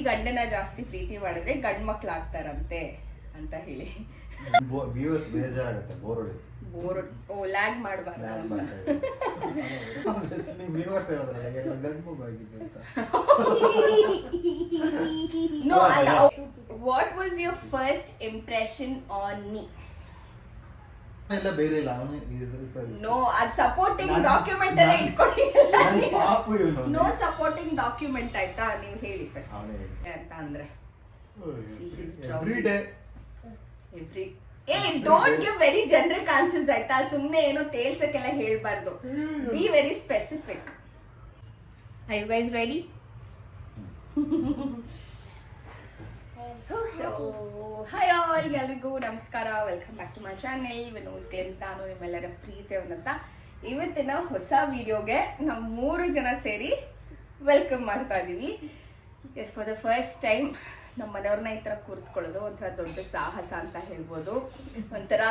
ಗಂಡನ ಜಾಸ್ತಿ ಪ್ರೀತಿ ಮಾಡಿದ್ರೆ ಗಂಡ್ ಮಕ್ಳು ಆಗ್ತಾರಂತೆ ಅಂತ ಹೇಳಿ. ವ್ಯೂವರ್ಸ್ ಬೇಜಾರಾಗುತ್ತೆ, ಬೋರ್ ಹೊಡಿಯುತ್ತೆ. ಬೋರ್ ಓ ಲ್ಯಾಗ್ ಮಾಡಬಾರ್ದು. ವ್ಯೂವರ್ಸ್ ಹೇಳಿದ್ರಲ್ಲ ಎಲ್ಲ ಗಂಡು ಮಗು ಆಗಿದೆ ಅಂತ. No, what was your first impression on me? ಎಲ್ಲ ಬೇರೆ ಇಲ್ಲ ಅವನು. No, ಅದು ಸಪೋರ್ಟಿಂಗ್ ಡಾಕ್ಯುಮೆಂಟ್ ಎಲ್ಲ ಇಟ್ಕೊಳ್ಳಿ. ನೋ ಸಪೋರ್ಟಿಂಗ್ ಡಾಕ್ಯುಮೆಂಟ್ ಆಯ್ತಾ, ನೀವು ಹೇಳಿ ಫಸ್ಟ್ ಅಂತ ಅಂದ್ರೆ. Don't give very generic answers ಆಯ್ತಾ, ಸುಮ್ನೆ ಏನೋ ತೇಲ್ಸಕ್ಕೆಲ್ಲ ಹೇಳ್ಬಾರ್ದು. Be very specific. Are you guys ready? So hi all, ಎಲ್ರಿಗೂ ನಮಸ್ಕಾರ. Welcome back to my channel Vino's games. ನಾನು ನಿಮ್ಮೆಲ್ಲರ ಪ್ರೀತಿಯವನ್ನಂತ ಇವತ್ತಿನ ಹೊಸ ವಿಡಿಯೋಗೆ ನಾವು 3 ಜನ ಸೇರಿ ವೆಲ್ಕಮ್ ಮಾಡ್ತಾ ಇದೀವಿ. Yes, for the first time ನಮ್ಮ ಮನೆಯವ್ರನ್ನ ಈ ಥರ ಕೂರಿಸ್ಕೊಳ್ಳೋದು ಒಂಥರ ದೊಡ್ಡ ಸಾಹಸ ಅಂತ ಹೇಳ್ಬೋದು. ಒಂಥರ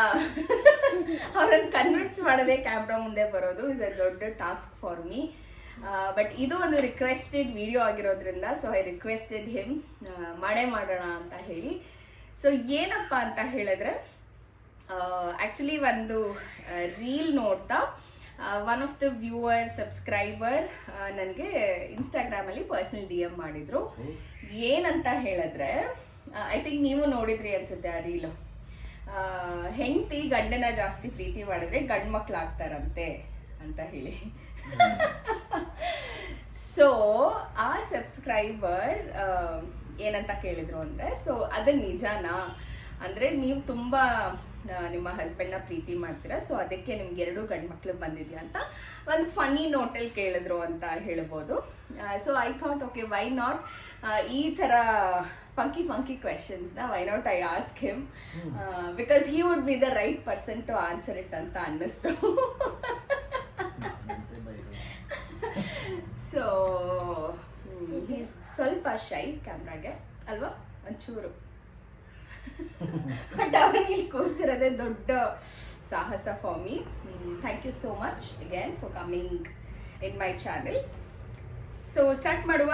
ಅವ್ರನ್ನ ಕನ್ವಿನ್ಸ್ ಮಾಡೋದೇ ಕ್ಯಾಮ್ರಾ ಮುಂದೆ ಬರೋದು ಇಸ್ ಅ ದೊಡ್ಡ ಟಾಸ್ಕ್ ಫಾರ್ ಮೀ. ಬಟ್ ಇದು ಒಂದು ರಿಕ್ವೆಸ್ಟೆಡ್ ವಿಡಿಯೋ ಆಗಿರೋದ್ರಿಂದ ಸೊ ಐ ರಿಕ್ವೆಸ್ಟೆಡ್ ಹಿಮ್ ಮಾಡೋಣ ಅಂತ ಹೇಳಿ. ಸೊ ಏನಪ್ಪ ಅಂತ ಹೇಳಿದ್ರೆ, ಆ್ಯಕ್ಚುಲಿ ಒಂದು ರೀಲ್ ನೋಡ್ತಾ one of the viewer subscriber ನನಗೆ ಇನ್ಸ್ಟಾಗ್ರಾಮಲ್ಲಿ ಪರ್ಸ್ನಲ್ DM ಮಾಡಿದ್ರು. ಏನಂತ ಹೇಳಿದ್ರೆ, ಐ ಥಿಂಕ್ ನೀವು ನೋಡಿದ್ರಿ ಅನ್ಸುತ್ತೆ ಆ ರೀಲು. ಹೆಂಡತಿ ಗಂಡನ ಜಾಸ್ತಿ ಪ್ರೀತಿ ಮಾಡಿದ್ರೆ ಗಂಡು ಮಕ್ಳು ಆಗ್ತಾರಂತೆ ಅಂತ ಹೇಳಿ. ಸೊ ಆ ಸಬ್ಸ್ಕ್ರೈಬರ್ ಏನಂತ ಕೇಳಿದ್ರು ಅಂದರೆ, ಸೊ ಅದು ನಿಜಾನಾ ಅಂದರೆ ನೀವು ತುಂಬ ನಿಮ್ಮ ಹಸ್ಬೆಂಡ್ನ ಪ್ರೀತಿ ಮಾಡ್ತೀರಾ, ಸೊ ಅದಕ್ಕೆ ನಿಮ್ಗೆ 2 ಗಂಡು ಮಕ್ಳು ಬಂದಿದ್ಯಾ ಅಂತ ಒಂದು ಫನ್ನಿ ನೋಟಲ್ಲಿ ಕೇಳಿದ್ರು ಅಂತ ಹೇಳ್ಬೋದು. So I thought okay, why not ಈ ಥರ ಫಂಕಿ ಕ್ವೆಶನ್ಸ್ನ why not I ask him, because he would be the right person to answer it ಅಂತ ಅನ್ನಿಸ್ತು. ಸೊ ಸ್ವಲ್ಪ ಶೈ ಕ್ಯಾಮ್ರಾಗೆ ಅಲ್ವಾ, ಒಂಚೂರು. ಬಟ್ ಅವನಿಗೆ ಇಲ್ಲಿ ಕೂರಿಸಿರೋದೇ ದೊಡ್ಡ ಸಾಹಸ for me. Thank you so much again for coming in my channel. So start ಮಾಡುವ.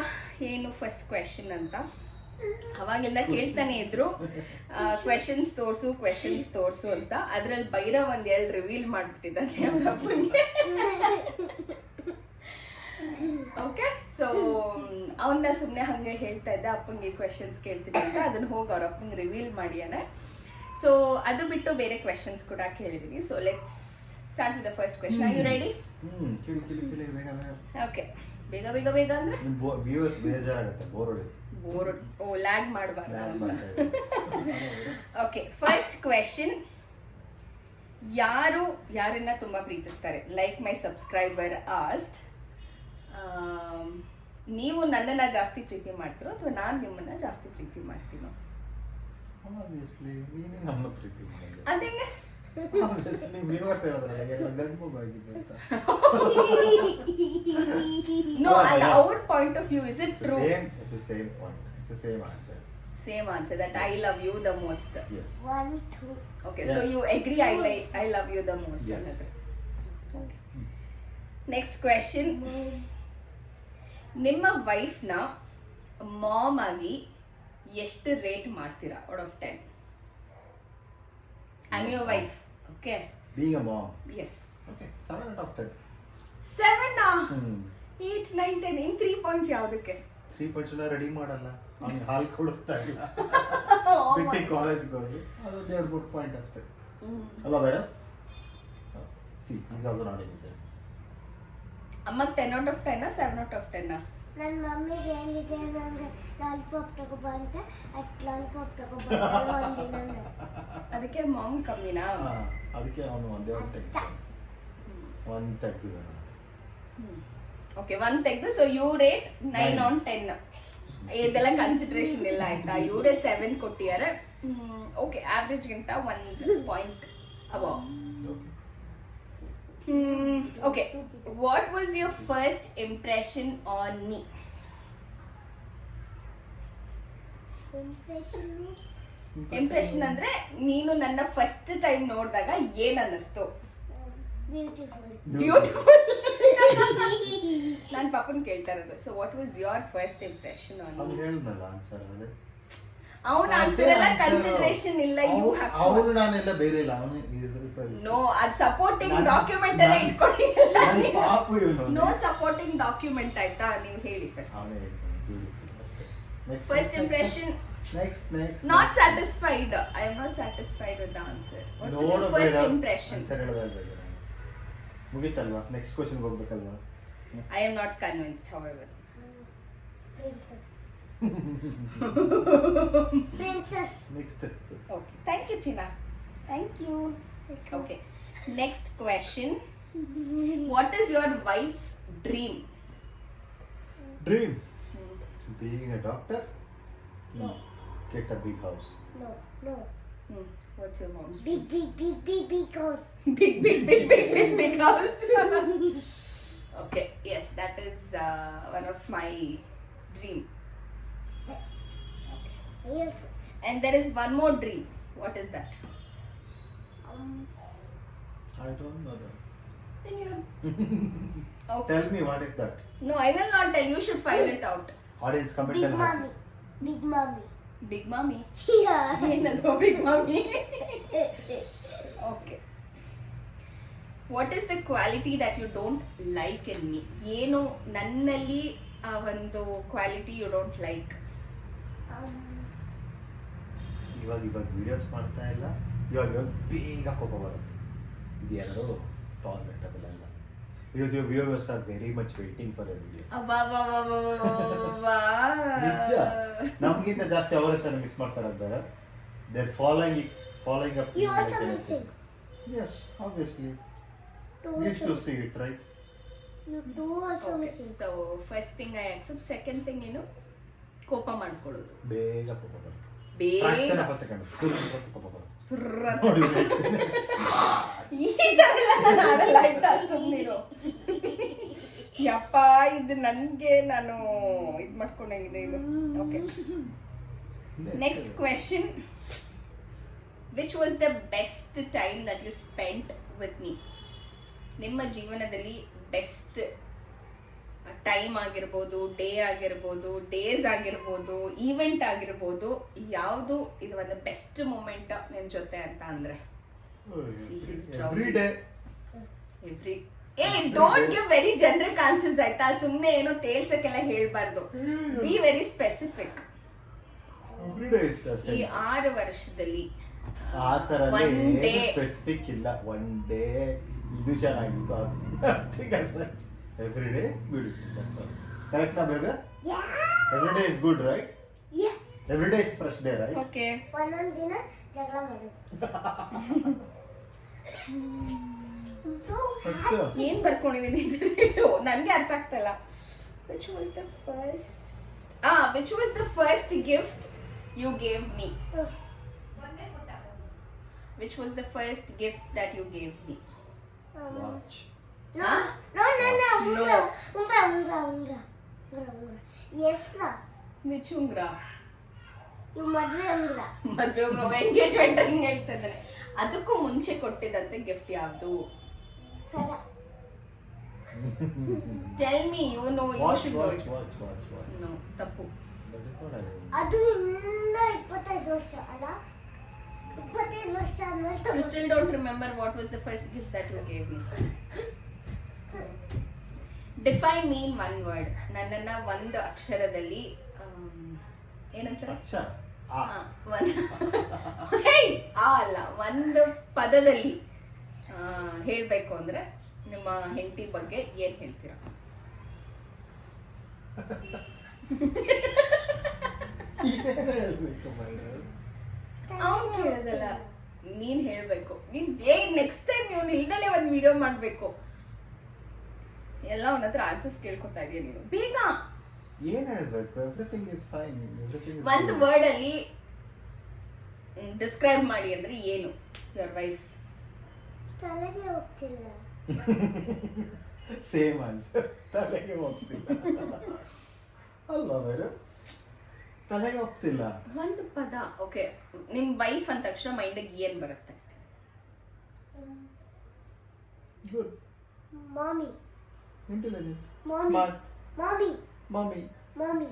ಏನು ಫಸ್ಟ್ ಕ್ವೆಶನ್ ಅಂತ ಅವಾಗೆಲ್ಲ ಕೇಳ್ತಾನೆ ಇದ್ರು, ಕ್ವೆಶನ್ಸ್ ತೋರಿಸು ಅಂತ. ಅದ್ರಲ್ಲಿ ಭೈರವ್ 1-2 ರಿವೀಲ್ ಮಾಡ್ಬಿಟ್ಟಿದ್ದಾನೆ ಅವ್ರ ಅಪ್ಪನಿಗೆ. ಓಕೆ, ಸೊ ಅವನ್ನ ಸುಮ್ಮನೆ ಹಾಗೆ ಹೇಳ್ತಾ ಇದ್ದೆ, ಅಪ್ಪಂಗೆ ಕ್ವೆಶನ್ಸ್ ಕೇಳ್ತೀನಿ ಅಂತ. ಅದನ್ನ ಹೋಗಿ ಅವ್ರ ಅಪ್ಪಂಗೆ ರಿವೀಲ್ ಮಾಡಿಯಾನೆ. ಸೊ ಅದು ಬಿಟ್ಟು ಬೇರೆ ಕ್ವೆಶನ್ಸ್ ಕೂಡ ಕೇಳಿದೀನಿ. So let's start with the first question. Are you ready? Okay, ಬೇಗ ಅಂದ್ರೆ ವ್ಯೂವರ್ಸ್ ಬೇಜಾರಾಗುತ್ತೆ, ಬೋರ್ ಹೊಡಿಯುತ್ತೆ. ಓ ಲ್ಯಾಗ್ ಮಾಡಬಾರ್ದು. Okay, first question. ಯಾರನ್ನ ತುಂಬಾ ಪ್ರೀತಿಸ್ತಾರೆ? ಲೈಕ್ ಮೈ ಸಬ್ಸ್ಕ್ರೈಬರ್ ಆಸ್ಟ್, ನೀವು ನನ್ನನ್ನ ಜಾಸ್ತಿ ಪ್ರೀತಿ ಮಾಡ್ತೀರೋ ಅಥವಾ ನಾನು ನಿಮ್ಮನ್ನ ಜಾಸ್ತಿ ಪ್ರೀತಿ ಮಾಡ್ತೀನೋ? Obviously, ನೀನೇ ನಮ್ಮನ್ನ ಪ್ರೀತಿ ಮಾಡಿದ್ರೆ. ಅದೇಂಗೆ? Obviously, viewers ಹೇಳಿದ್ರಲ್ಲ ಎಲ್ಲ ಗಂಡು ಮಗು ಆಗಿದೆ ಅಂತ. No, at our point of view, is it true? It's the same point. It's the same answer. Same answer, that I love you the most. Yes. 1, 2. Okay, yes. so you agree I love you the most. Yes. Okay. Next question. ನಿಮ್ಮ ವೈಫ್ನ ma'am ಆಗಿ ಎಷ್ಟು rate ಮಾಡ್ತೀರಾ out of 10? I am your wife. Okay, being a mom. Yes. Okay, 7 out of 10. 7 8 9 10 in 3 points ಯಾವುದಕ್ಕೆ? 3 points ಎಲ್ಲ ready ಮಾಡಲ್ಲ, ಅವ್ನಿಗೆ ಹಾಲು ಕೊಡಿಸ್ತಾ ಇಲ್ಲ. ಬಿಟ್ಟು ಕಾಲೇಜ್ಗೆ ಹೋಗಿ ಅದೊಂದು 2-3 ಪಾಯಿಂಟ್ ಅಷ್ಟೇ ಅಲ್ಲ ಬೇಡ. She is also not any sir. ಅಮ್ಮಕ್ಕೆ 10 out of 10 7 out of 10? ನನ್ನ ಮಮ್ಮಿಗೆ ಹೇಳಿದೆ ನನಗೆ ಲಾಲಿಪಾಪ್ ತಗೋಬಾ ಅಂತ, ಲಾಲಿಪಾಪ್ ತಗೋಬಾ. ಅದಕ್ಕೆ ಮಾಮ್ ಕಮ್ಮಿನಾ? ಅದಕ್ಕೆ ಅವನು ಒಂದೇ ಒಂದು ತೆಗ್ದು. ಓಕೆ, 1 ತೆಗೆದು. So you rate 9 on 10. ಇದೆಲ್ಲ ಕನ್ಸಿಡರೇಷನ್ ಇಲ್ಲ ಆಯ್ತಾ? ಇವರೇ 7 ಕೊಟ್ಟಿದ್ದಾರೆ. ಓಕೆ, ಆವ್ರೇಜ್ಗಿಂತ 1 point above. Okay, what was your first impression on me? Impression ಅಂದ್ರೆ ನೀನು ನನ್ನ ಫಸ್ಟ್ ಟೈಮ್ ನೋಡಿದಾಗ ಏನ್ ಅನ್ನಿಸ್ತು? ಬ್ಯೂಟಿಫುಲ್. ನಾನು ಪಾಪನ್ ಕೇಳ್ತಾ ಇರೋದು. So what was your first impression on ಅವ್ನು ಹೇಳಿದ್ನಲ್ಲ ಆನ್ಸರ್ ಅದೇ. ಅವನ ಆನ್ಸರ್ ಎಲ್ಲ ಕನ್ಸಿಡರೇಷನ್ ಇಲ್ಲ. ಯು ಹ್ಯಾವ್ ಅವನು ನಾನೆಲ್ಲ ಬೇರೆ ಇಲ್ಲ. ಅವನು ನೋ ಅದು ಸಪೋರ್ಟಿಂಗ್ ಡಾಕ್ಯುಮೆಂಟ್ ಎಲ್ಲ ಇಟ್ಕೊಳ್ಳಿ. ಪಾಪು ಇವನು. ನೋ ಸಪೋರ್ಟಿಂಗ್ ಡಾಕ್ಯುಮೆಂಟ್ ಆಯ್ತಾ? ನೀವು ಹೇಳಿ ಫಸ್ಟ್. ಅವನೇ ಹೇಳ್ತಾನೆ. First impression. Next not satisfied. I am not satisfied with the answer. What was your first impression? Answer ಹೇಳೋದಲ್ವಾ? ಮುಗೀತಲ್ವಾ? ನೆಕ್ಸ್ಟ್ ಕ್ವೆಶ್ಚನ್ ಹೋಗ್ಬೇಕಲ್ವಾ? I am not convinced however. Princess. Next. Okay, thank you China. Thank you. Okay, next question. What is your wife's dream? Dream. Being a doctor. No. Get a big house. No. What's your mom's Big house. big house? Okay, yes, that is one of my dream. Okay. Yes. And there is one more dream. What is that? I don't know that. Then you. Okay. Tell me what is that? No, I will not tell. You should find it out. Audience comment Big and mommy. Big mommy. Big mommy. Yeah. ಏನದು big mommy? Okay. What is the quality that you don't like in me? ಏನು ನನ್ನಲ್ಲಿ ಆ ಒಂದು quality you don't like? ಇವಾಗ videos ಮಾಡ್ತಾ ಇಲ್ಲ. ಇವಾಗ ಬೇಗ ಕೋಪ ಬರುತ್ತೆ. ಇದು ಎರಡು ಟಾಲರೇಟಬಲ್ ಅಲ್ಲ. Because your viewers are very much waiting for your videos. ನಿಜ. ನಮಗಿಂತ ಜಾಸ್ತಿ ಅವರ ಹತ್ರ ಮಿಸ್ ಮಾಡ್ತಾರೆ ಬೇರೆ. They are following up. You also missing. Yes, obviously. Two We used to see it, right? You two also Okay, missing. so first thing I accept. Second thing ಏನು? ಕೋಪ ಮಾಡ್ಕೊಳ್ಳೋದು. ಬೇಗ ಕೋಪ ಬರುತ್ತೆ. ಬೇಗ Fraction of a second. ಕೋಪ ಬರುತ್ತೆ. ಸುರ್ರ ಅಂತ. ನೋಡಿ. ಈ ತರ ಎಲ್ಲ ನಾನು ಆಡಲ್ಲ ಆಯ್ತಾ? ಸುಮ್ಮನಿರು. ಯಪ್ಪ ಇದು ನನಗೆ ನಾನು ಇದು ಮಾಡ್ಕೊಂಡಂಗಿದೆ ಇದು. Okay, next question. Which was the best time that you spent with me? ನಿಮ್ಮ ಜೀವನದಲ್ಲಿ ಬೆಸ್ಟ್ ಟೈಮ್ ಆಗಿರ್ಬೋದು, ಡೇ ಆಗಿರ್ಬೋದು, ಡೇಸ್ ಆಗಿರ್ಬೋದು, ಈವೆಂಟ್ ಆಗಿರ್ಬೋದು, ಯಾವುದು ಇದು ಒಂದು ಬೆಸ್ಟ್ ಮೂಮೆಂಟ್ ನಿನ್ನ ಜೊತೆ ಅಂತ ಅಂದ್ರೆ? Every day. Don't give very generic answers ಆಯ್ತಾ? ಸುಮ್ನೆ ಏನೋ ತೇಲ್ಸಕ್ಕೆಲ್ಲ ಹೇಳ್ಬಾರ್ದು. Be very specific. Every day is the ಈ same. 6 ವರ್ಷದಲ್ಲಿ ಆ ತರ One day. ಸ್ಪೆಸಿಫಿಕ್ ಇಲ್ಲ. ಒನ್ ಡೇ ಇದು ಚೆನ್ನಾಗಿತ್ತು. Every day beautiful. ಕರೆಕ್ಟ್ ನಾ ಬೇಗ? Yeah. Every day is good, right? Yeah. Every day is fresh day, right? Okay, ಒಂದೊಂದು ದಿನ ಜಗಳ ಮಾಡೋದು. So ಏನ್ ಬರ್ಕೊಂಡಿದ್ದೀನಿ ನನ್ಗೆ ಅರ್ಥ ಆಗ್ತಾ ಇಲ್ಲ. Which was the first gift you gave me? Which was the first gift that you gave me? Watch. no. ಉಂಗ್ರ. Yes. ವಿಚ್ ಉಂಗ್ರ? You ಮದ್ವೆ ಉಂಗ್ರ. ಮದ್ವೆ ಉಂಗ್ರ, ಎಂಗೇಜ್ಮೆಂಟ್ ಹಿಂಗೆ ಹೇಳ್ತಾ ಇದ್ದಾನೆ. ಅದಕ್ಕೂ ಮುಂಚೆ ಕೊಟ್ಟಿದ್ದಂತೆ ಗಿಫ್ಟ್ ಯಾವ್ದು? ಸರ. Tell me. You know, you watch should watch watch watch watch. No, ತಪ್ಪು. That is what I mean. ಅದು ಇನ್ನ 25 ವರ್ಷ ಅಲ್ಲ? 25 ವರ್ಷ ಆದ್ಮೇಲೆ You still don't remember what was the first gift that you gave me? Define me in one word. ನನ್ನನ್ನ ಒಂದು ಅಕ್ಷರದಲ್ಲಿ ಏನಂತಾರೆ? ಅಚ್ಚಾ. ಆ. ಅಲ್ಲ, ಒಂದು ಪದದಲ್ಲಿ ಹೇಳ್ಬೇಕು ಅಂದ್ರೆ ನಿಮ್ಮ ಹೆಂಡತಿ ಬಗ್ಗೆ ಏನ್ ಹೇಳ್ತೀರಾ? ಏನ್ ಹೇಳ್ಬೇಕು ಮೈನ? ಅವ್ನು ಕೇಳೋದಲ್ಲ, ನೀನ್ ಹೇಳ್ಬೇಕು. ನೀನ್ ನೆಕ್ಸ್ಟ್ ಟೈಮ್ ಇವ್ನು ಇಲ್ದಲೇ ಒಂದು ವಿಡಿಯೋ ಮಾಡ್ಬೇಕು. ಎಲ್ಲ ಅವನ ಹತ್ರ ಆನ್ಸರ್ಸ್ ಕೇಳ್ಕೊತಾ ಇದೀಯ ನೀನು. ಬೇಗ ಏನ್ ಹೇಳ್ಬೇಕು? Everything is fine. ಒಂದು ವರ್ಡ್ ಅಲ್ಲಿ ಡಿಸ್ಕ್ರೈಬ್ ಮಾಡಿ ಅಂದ್ರೆ ಏನು ಯುವರ್ ವೈಫ್? ತಲೆಗೆ ಹೋಗ್ತಿಲ್ಲ. Same answer. ತಲೆಗೆ ಹೋಗ್ತಿಲ್ಲ ಅಲ್ವಾ ಬೇರೆ? ತಲೆಗೆ ಹೋಗ್ತಿಲ್ಲ. ಒಂದು ಪದ. ಓಕೆ, ನಿಮ್ ವೈಫ್ ಅಂದ ತಕ್ಷಣ ಮೈಂಡಿಗೆ ಏನ್ ಬರುತ್ತೆ? Good. Mommy. Intelligent, Mommy. Smart, Mommy. Mummy, Mommy.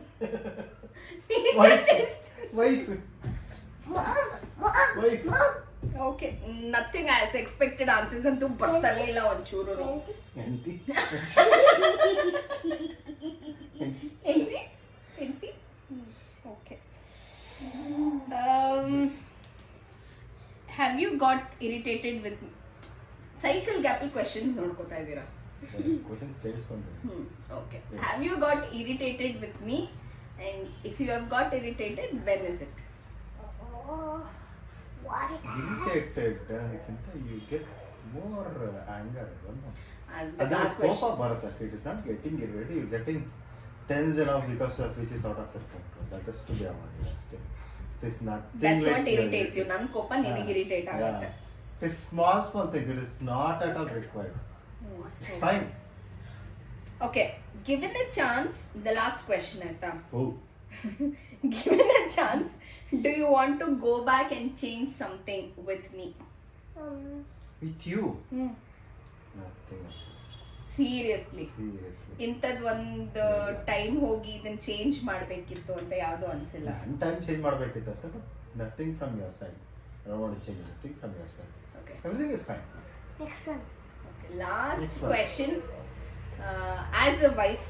Wife, Mom. Wife. Mom. Okay, nothing as expected answers ಅಂತೂ ಬರ್ತಾನೆ ಇಲ್ಲ ಒಂಚೂರು. ಹೆಂಡತಿ, okay. Have you got irritated with psychological questions ನೋಡ್ಕೋತಾ ಇದ್ದೀರಾ? ಕ್ವಶನ್ಸ್ ಕೇಳಿಸ್ಕೊಂತೀನಿ. Okay. Have you got irritated with me and if you have got irritated when is it? Oh, what is that? Irritated ಅದಕ್ಕಿಂತ you get more anger. ಅದು ಅದು ಆ ಕೋಪ question. ಬರುತ್ತೆ ಅಷ್ಟೇ. It is not getting irritated, you getting tension of because of which is out of your control. That is to be avoided ಅಷ್ಟೇ. It is nothing That's what like irritates you. ನನ್ನ ಕೋಪ ನಿನಗೆ irritate ಆಗುತ್ತೆ. It is small thing. It is not at all required. It's fine. Okay, given a chance, the last question ಆಯ್ತಾ? Oh, Given a chance, do you want to go back and change something with me? with you? Nothing of this. Seriously. Seriously. ಇಂಥದ್ದು ಒಂದು time ಹೋಗಿ ಇದನ್ನ change ಮಾಡಬೇಕಿತ್ತು ಅಂತ ಯಾವುದು ಅನ್ಸಿಲ್ಲ. ನಾನು time change ಮಾಡಬೇಕಿತ್ತು ಅಷ್ಟೇ, but nothing from your side. I don't want to change anything from your side. Okay. Everything is fine. Next one. Okay. Last Next one. question. As a wife,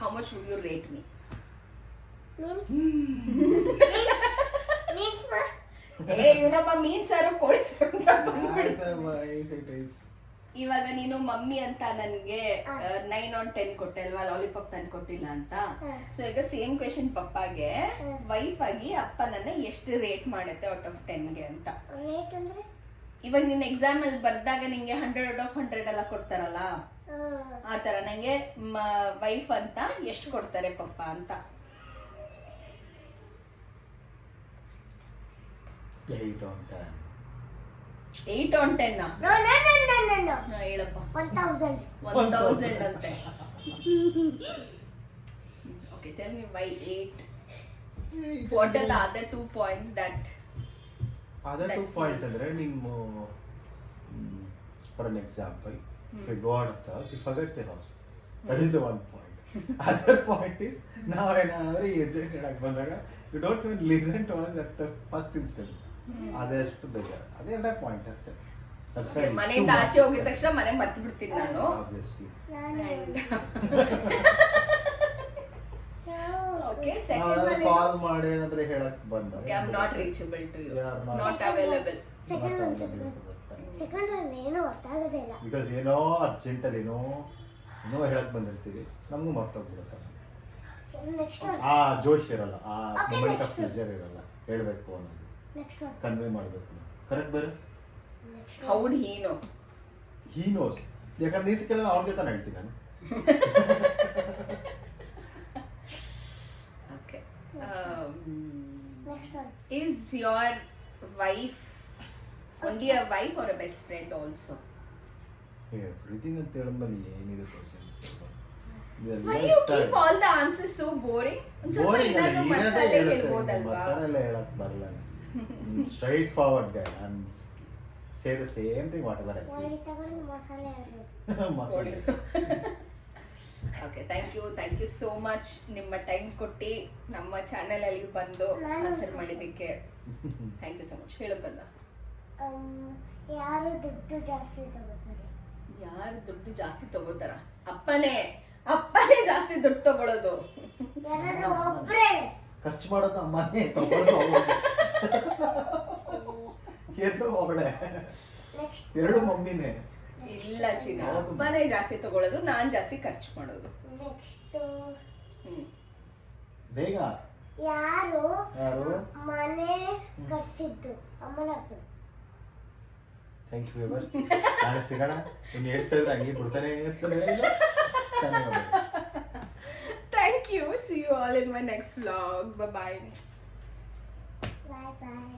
how much would you rate me? Means? Means ma? ಏ ಇವನೊಬ್ಬ ಮೀನ್ ಸಾರು ಕೊಡಿಸು ಅಂತ ಬಂದ್ಬಿಡು. As a wife, it is. ಇವಾಗ ನೀನು mummy ಅಂತ ನನಗೆ 9 on 10 ಕೊಟ್ಟೆ ಅಲ್ವಾ, ಲಾಲಿಪಾಪ್ ತಂದು ಕೊಟ್ಟಿಲ್ಲ ಅಂತ. ಸೊ ಈಗ ಸೇಮ್ ಕ್ವೆಶನ್ ಪಪ್ಪಾಗೆ, ವೈಫ್ ಆಗಿ ಅಪ್ಪ ನನ್ನ ಎಷ್ಟು ರೇಟ್ ಮಾಡುತ್ತೆ ಔಟ್ ಆಫ್ 10ಗೆ ಅಂತ. Rate ಅಂದ್ರೆ? ಇವಾಗ ನಿನ್ನ ಎಕ್ಸಾಮ್ ಅಲ್ಲಿ ಬರ್ದಾಗ ನಿಂಗೆ 100 out of 100 ಎಲ್ಲ ಕೊಡ್ತಾರಲ್ಲ, ಆ ತರ ನಂಗೆ ವೈಫ್ ಅಂತ ಎಷ್ಟು ಕೊಡ್ತಾರೆ ಪಪ್ಪ ಅಂತ. 8 on 10. 8 on 10 No, no, no, no, no, no. ಹೇಳಪ್ಪ. 1000. 1000 ಅಂತೆ. Okay, tell me why 8. What are the other 2 points that Other that 2 points means- ಅಂದ್ರೆ ನಿಮ್ಮ for an example, if you go out of the house, you forget the house. That is the one point. Other point is, ನಾವೇನಾದ್ರೂ agent ಹೇಳಕ್ ಬಂದಾಗ you don't even listen to us at the first instance. ಅದೆಷ್ಟು ಬೇಜಾರು. ಅದೇ ಎರಡೇ point ಅಷ್ಟೇ. That's why ಮನೆಯಿಂದ two ಆಚೆ marks ಹೋಗಿದ there. ತಕ್ಷಣ ಮನೆ ಮರ್ತು ಬಿಡ್ತೀನಿ ನಾನು. Obviously. Okay, second one ಕಾಲ್ ಮಾಡಿ ಏನಾದ್ರೆ ಹೇಳಕ್ ಬಂದಾಗ I am not reachable to you. You are not- Not available. Second one, second one ಏನು ಅರ್ಥ ಆಗೋದಿಲ್ಲ. ಬಿಕಾಸ್ ಏನೋ ಅರ್ಜೆಂಟಲ್ಲಿ ಏನೋ ಹೇಳಕ್ ಬಂದಿರ್ತೀವಿ, ನಮಗೂ ಮರ್ತೋಗ್ಬಿಡುತ್ತೆ. Next one. ಆ ಜೋಶ್ ಇರಲ್ಲ, ಆ Okay, moment next of pleasure ಇರಲ್ಲ, ಹೇಳ್ಬೇಕು ಅನ್ನೋದು, Next one. ಕನ್ವೆ ಮಾಡ್ಬೇಕು ಅನ್ನೋದು. ಕರೆಕ್ಟ್ ಬೇರೆ. Next How one. would he know? He knows. ಯಾಕಂದ್ರೆ ಈ ಸಿಕ್ಕೆಲ್ಲ ಅವ್ನಿಗೆ ತಾನು ಹೇಳ್ತೀನಿ ನಾನು. Okay. Next one. Is your wife only a wife or a best friend also? Everything ಅಂತ ಹೇಳಿದ್ಮೇಲೆ ಏನಿದೆ questions? Why you keep all the answers so boring? ಒಂದ್ ಸ್ವಲ್ಪ ಏನಾದ್ರು ಮಸಾಲೆ ಹೇಳ್ಬೋದಲ್ವಾ? ಮಸಾಲೆ ಹೇಳಕ್ ಬರಲ್ಲ. Straight forward guy. I say the same thing whatever I ಮಾಡಿ ತಗೊಂಡು ಮಸಾಲೆ ಹಾಕೋದು. ಮಸಾಲೆ. Okay, thank you so much ನಿಮ್ಮ ಟೈಮ್ ಕೊಟ್ಟು ನಮ್ಮ ಚಾನೆಲ್ ಅಲ್ಲಿ ಬಂದು ಆನ್ಸರ್ ಮಾಡಿದ್ದಕ್ಕೆ ಥ್ಯಾಂಕ್ ಯು ಸೋ ಮಚ್. ಹೇಳಕ್ ಬಂದ ಯಾರು ದುಡ್ಡು ಜಾಸ್ತಿ ತಗೋತಾರೆ? ಯಾರು ದುಡ್ಡು ಜಾಸ್ತಿ ತಗೋತಾರ? ಅಪ್ಪನೇ ಜಾಸ್ತಿ ದುಡ್ಡು ತಗೊಳ್ಳೋದು. ಯಾರಾದ್ರೂ ಒಬ್ರೇ? ಖರ್ಚು ಮಾಡೋದು ಅಮ್ಮನೇ, ತಗೊಳ್ಳೋದು ಅವಳೇ. ಎರಡು ಅವಳೇ, ನೆಕ್ಸ್ಟ್ ಎರಡು ಮಮ್ಮಿನೇ. ಇಲ್ಲ ಚಿನ್ನ, ಅಪ್ಪನೇ ಜಾಸ್ತಿ ತಗೊಳ್ಳೋದು, ನಾನ್ ಜಾಸ್ತಿ ಖರ್ಚು ಮಾಡೋದು. ನೆಕ್ಸ್ಟ್ ಬೇಗ ಯಾರು ಯಾರು? ಮನೆ ಕಟ್ಸಿದ್ದು? ಅಮ್ಮನ ಅಪ್ಪ. Thank you viewers. ನಾಳೆ ಸಿಗೋಣ. ಇನ್ನು ಹೇಳ್ತಾ ಇದ್ರೆ ಹಂಗೆ ಬಿಡ್ತಾನೆ ಇರ್ತಾನೆ. Thank you. See you all in my next vlog. Bye bye. Bye bye.